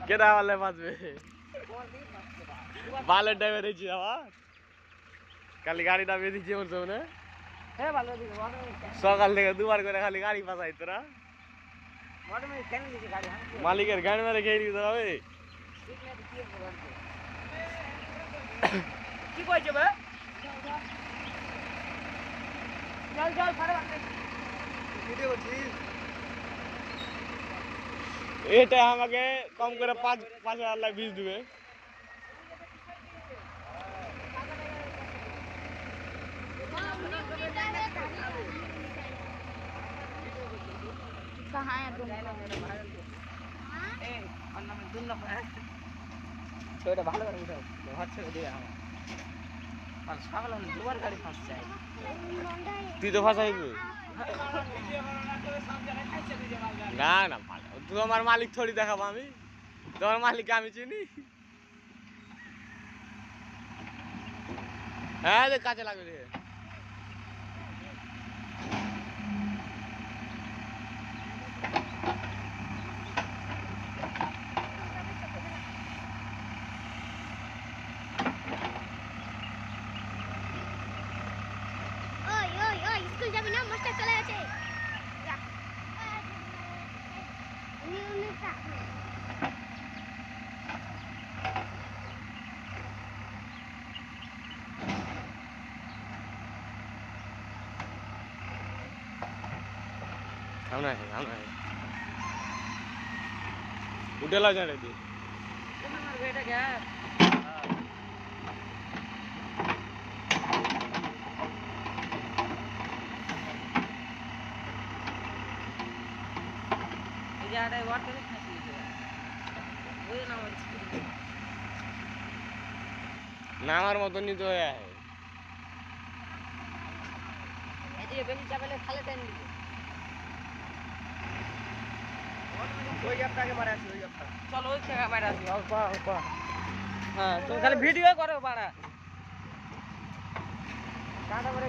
কেডা বলে বাজবে বালের ড্রাইভার হয়েছি আমার খালি গাড়িটা বেরিয়েছি ওর জন্য সকাল থেকে দুবার করে খালি গাড়ি পাঠাই তোরা মালিকের গাড়ি মেরে খেয়ে দিতে হবে কি কইছে বে চল চল ফাটাফাটি ভিডিও করছিস এটা আমাকে কম করে 5,000 লাখ বীজ দিবে कहाँ है तुम ছবিটা ভালো করে উঠাও ঘর ছেড়ে দিয়ে আমার আর সকালে দুবার গাড়ি ফাঁসছে তুই তো ফাঁসাইবি না না তুই আমার মালিক থোড়ি দেখাবো আমি তোমার মালিককে আমি চিনি হ্যাঁ দেখ কাজে লাগবে রে स्कूल जाबी ना मास्टर चले गেছে আমরা उठे ला जाने दी तुम्हारा बेटा क्या জায়গাটায় ওয়াটার খাসি ওই না আমার নামার মতনই তো হয়ে আছে এদিকে বেশি চাপলে খালে টাইম দিবে ওই গ্যাপটাকে মারা আছে ওই গ্যাপটা চলো ওই জায়গা মারা আছে অল্প হ্যাঁ তুমি খালি ভিডিও করো পাড়া কাটা করে